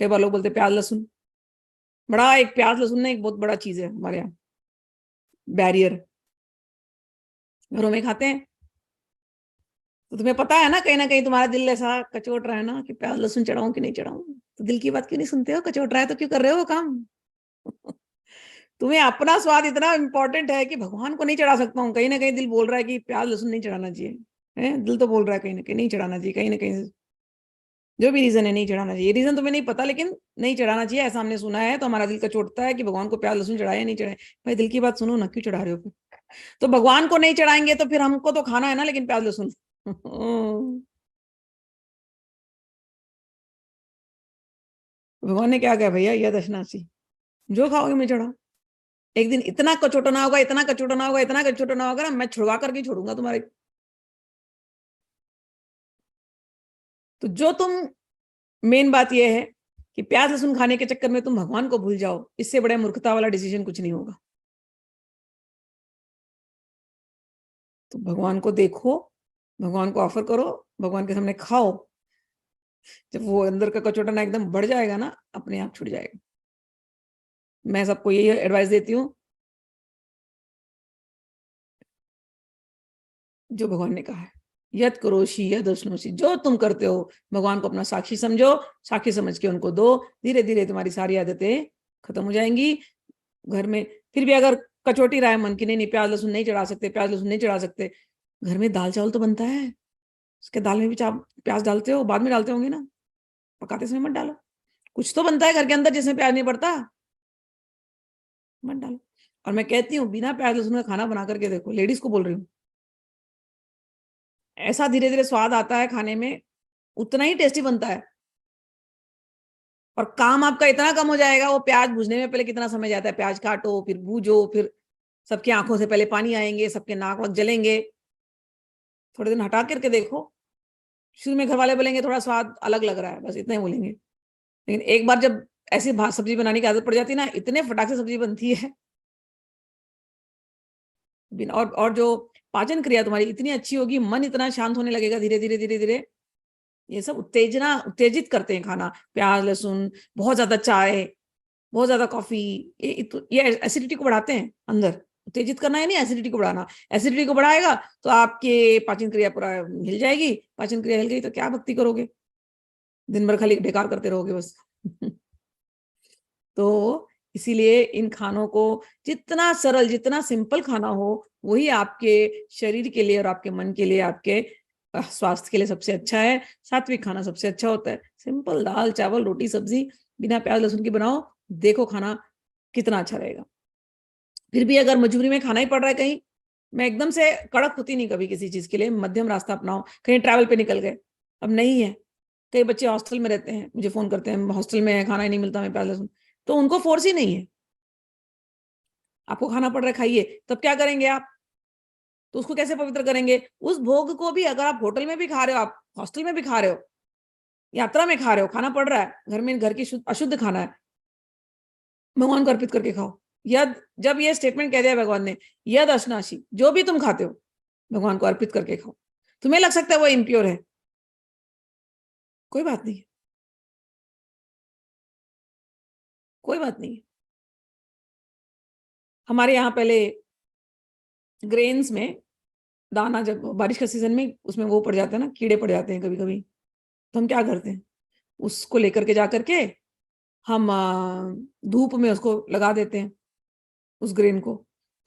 कई बार लोग बोलते प्याज लहसुन, बड़ा एक प्याज लहसुन ना एक बहुत बड़ा चीज है हमारे यहाँ, बैरियर। घरों में खाते हैं तो तुम्हें पता है ना कहीं तुम्हारा दिल ऐसा कचोट रहा है ना कि प्याज लहसुन चढ़ाऊं कि नहीं चढ़ाऊं, तो दिल की बात क्यों नहीं सुनते हो? कचोट रहा है तो क्यों कर रहे हो वो काम? तुम्हें अपना स्वाद इतना इंपॉर्टेंट है कि भगवान को नहीं चढ़ा सकता हूँ, कहीं ना कहीं दिल बोल रहा है कि प्याज लहसुन नहीं चढ़ाना चाहिए, है दिल तो बोल रहा है कहीं ना कहीं नहीं चढ़ाना चाहिए, कहीं ना कहीं जो भी रीजन है नहीं चढ़ाना चाहिए। रीजन तुम्हें नहीं पता लेकिन नहीं चढ़ाना चाहिए ऐसा हमने सुना है, तो हमारा दिल कचोटता है कि भगवान को प्याज लहसुन चढ़ाए नहीं चढ़ाए। भाई दिल की बात सुनो ना, क्यों चढ़ा रहे हो फिर? तो भगवान को नहीं चढ़ाएंगे तो फिर हमको तो खाना है ना, लेकिन प्याज लहसुन। भगवान ने क्या कहा भैया, यह दशनासी, जो खाओगे मैं चढ़ाओ। एक दिन इतना कचोटना होगा, इतना कचोटना होगा, इतना कचोटना होगा ना, मैं छुड़वा करके छोड़ूंगा तुम्हारे। तो जो तुम, मेन बात यह है कि प्याज लहसुन खाने के चक्कर में तुम भगवान को भूल जाओ, इससे बड़े मूर्खता वाला डिसीजन कुछ नहीं होगा। तो भगवान को देखो, भगवान को ऑफर करो, भगवान के सामने खाओ। जब वो अंदर का कचोटना एकदम बढ़ जाएगा ना, अपने आप छूट जाएगा। मैं सबको यही एडवाइस देती हूँ जो भगवान ने कहा है, यद करोशी यद अश्नोशी, जो तुम करते हो भगवान को अपना साक्षी समझो, साक्षी समझ के उनको दो, धीरे धीरे तुम्हारी सारी आदतें खत्म हो जाएंगी। घर में फिर भी अगर कचोटी रहा है मन की, नहीं नहीं प्याज लहसुन नहीं चढ़ा सकते, प्याज लहसुन नहीं चढ़ा सकते, घर में दाल चावल तो बनता है, उसके दाल में भी प्याज डालते हो, बाद में डालते होंगे ना, पकाते समय मत डालो। कुछ तो बनता है घर के अंदर जिसमें प्याज नहीं पड़ता, मत डालो। और मैं कहती हूँ बिना प्याज लहसुन का खाना बना करके देखो, लेडीज को बोल रही हूँ, ऐसा धीरे धीरे स्वाद आता है खाने में, उतना ही टेस्टी बनता है। और काम आपका इतना कम हो जाएगा, वो प्याज भूजने में पहले कितना समय जाता है, प्याज काटो फिर भूजो, फिर सबकी आंखों से पहले पानी आएंगे, सबके नाक वक जलेंगे। थोड़े दिन हटा करके देखो, शुरू में घर वाले बोलेंगे थोड़ा स्वाद अलग लग रहा है, बस इतना ही बोलेंगे, लेकिन एक बार जब ऐसी सब्जी बनाने की आदत पड़ जाती है ना, इतने फटाक से सब्जी बनती है। और जो पाचन क्रिया तुम्हारी इतनी अच्छी होगी, मन इतना शांत होने लगेगा धीरे धीरे धीरे धीरे। ये सब उत्तेजित करते हैं खाना, प्याज लहसुन, बहुत ज्यादा चाय, बहुत ज्यादा कॉफी, ये एसिडिटी को बढ़ाते हैं अंदर। उत्तेजित करना है नहीं, एसिडिटी को बढ़ाना। एसिडिटी को बढ़ाएगा तो आपके पाचन क्रिया पूरा हिल जाएगी, पाचन क्रिया हिल गई तो क्या भक्ति करोगे, दिन भर खाली बेकार करते रहोगे बस। तो इसीलिए इन खानों को जितना सरल, जितना सिंपल खाना हो, वही आपके शरीर के लिए और आपके मन के लिए, आपके स्वास्थ्य के लिए सबसे अच्छा है। सात्विक खाना सबसे अच्छा होता है, सिंपल दाल चावल रोटी सब्जी बिना प्याज लहसुन की बनाओ, देखो खाना कितना अच्छा रहेगा। फिर भी अगर मजबूरी में खाना ही पड़ रहा है कहीं, मैं एकदम से कड़क होती नहीं कभी किसी चीज के लिए, मध्यम रास्ता अपनाओ। कहीं ट्रैवल पे निकल गए, अब नहीं है, कई बच्चे हॉस्टल में रहते हैं, मुझे फोन करते हैं हॉस्टल में खाना ही नहीं मिलता, मैं प्याज लहसुन, तो उनको फोर्स ही नहीं है, आपको खाना पड़ रहा है खाइए, तब क्या करेंगे आप? तो उसको कैसे पवित्र करेंगे? उस भोग को भी अगर आप होटल में भी खा रहे हो, आप हॉस्टल में भी खा रहे हो, यात्रा में खा रहे हो, खाना पड़ रहा है घर में, घर की अशुद्ध खाना है, भगवान को अर्पित करके खाओ। यद, जब ये स्टेटमेंट कह दिया भगवान ने, यद अशनाशी, जो भी तुम खाते हो भगवान को अर्पित करके खाओ। तुम्हें लग सकता है वो इम्प्योर है, कोई बात नहीं है, कोई बात नहीं है। हमारे यहाँ पहले ग्रेन्स में दाना, जब बारिश का सीजन में उसमें वो पड़ जाता है ना, कीड़े पड़ जाते हैं कभी कभी, तो हम क्या करते हैं, उसको लेकर के जा करके हम धूप में उसको लगा देते हैं उस ग्रेन को,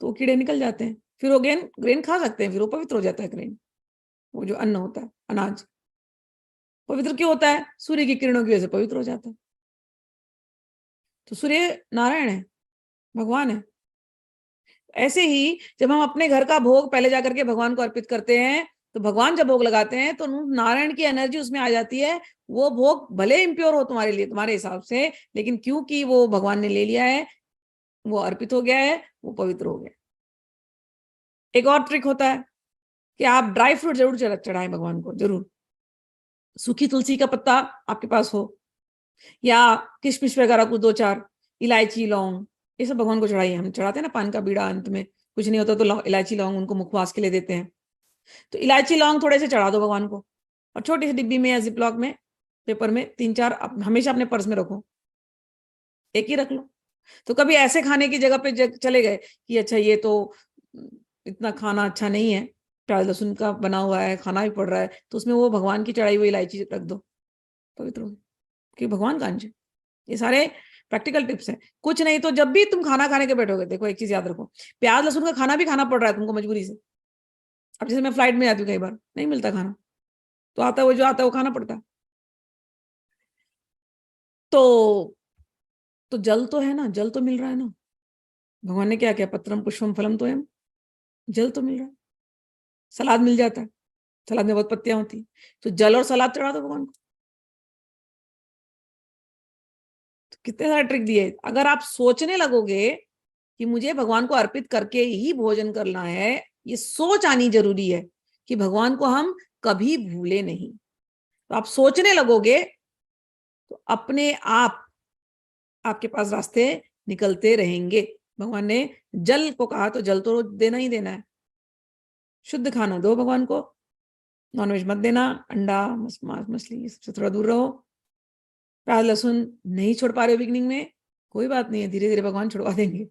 तो वो कीड़े निकल जाते हैं, फिर वो ग्रेन खा सकते हैं, फिर वो पवित्र हो जाता है ग्रेन। वो जो अन्न होता है, अनाज पवित्र क्यों होता है? सूर्य की किरणों की वजह से पवित्र हो जाता है। तो सूर्य नारायण है, भगवान है। ऐसे ही जब हम अपने घर का भोग पहले जाकर के भगवान को अर्पित करते हैं, तो भगवान जब भोग लगाते हैं तो नारायण की एनर्जी उसमें आ जाती है। वो भोग भले इम्प्योर हो तुम्हारे लिए, तुम्हारे हिसाब से, लेकिन क्योंकि वो भगवान ने ले लिया है, वो अर्पित हो गया है, वो पवित्र हो गया। एक और ट्रिक होता है कि आप ड्राई फ्रूट जरूर चढ़ाएं भगवान को, जरूर। सूखी तुलसी का पत्ता आपके पास हो, या किशमिश वगैरह को दो चार, इलायची लौंग, ये सब भगवान को चढ़ाइए। हम चढ़ाते हैं ना पान का बीड़ा, अंत में कुछ नहीं होता तो इलायची लौंग उनको मुखवास के लिए देते हैं, तो इलायची लौंग थोड़े से चढ़ा दो भगवान को, और छोटी सी डिब्बी में या जिपलॉक में पेपर में 3-4 हमेशा अपने पर्स में रखो, एक ही रख लो। तो कभी ऐसे खाने की जगह पे चले गए कि अच्छा ये तो इतना खाना अच्छा नहीं है, प्याज लहसुन का बना हुआ है, खाना भी पड़ रहा है, तो उसमें वो भगवान की चढ़ाई हुई इलायची रख दो पवित्र हो, कि भगवान कांज। ये सारे प्रैक्टिकल टिप्स हैं। कुछ नहीं तो जब भी तुम खाना खाने के बैठोगे, देखो एक चीज याद रखो, प्याज लहसुन का खाना भी खाना पड़ रहा है तुमको मजबूरी से। अब जैसे मैं फ्लाइट में जाती हूँ, कई बार नहीं मिलता खाना, तो आता है वो जो आता है वो खाना पड़ता है। तो जल तो है ना, जल तो मिल रहा है ना, भगवान ने क्या किया, पत्रम पुष्पम फलम तो है, जल तो मिल रहा है, सलाद मिल जाता है, सलाद में बहुत पत्तियां होती, तो जल और सलाद चढ़ा दो भगवान को। तो कितने सारे ट्रिक दिए। अगर आप सोचने लगोगे कि मुझे भगवान को अर्पित करके ही भोजन करना है, ये सोच आनी जरूरी है कि भगवान को हम कभी भूले नहीं। तो आप सोचने लगोगे तो अपने आप आपके पास रास्ते निकलते रहेंगे। भगवान ने जल को कहा तो जल तो देना ही देना है, शुद्ध खाना दो भगवान को, नॉनवेज मत देना, अंडा मांस मछली सबसे थोड़ा दूर रहो। प्याज लहसुन नहीं छोड़ पा रहे हो बिगनिंग में, कोई बात नहीं है, धीरे धीरे भगवान छुड़वा देंगे।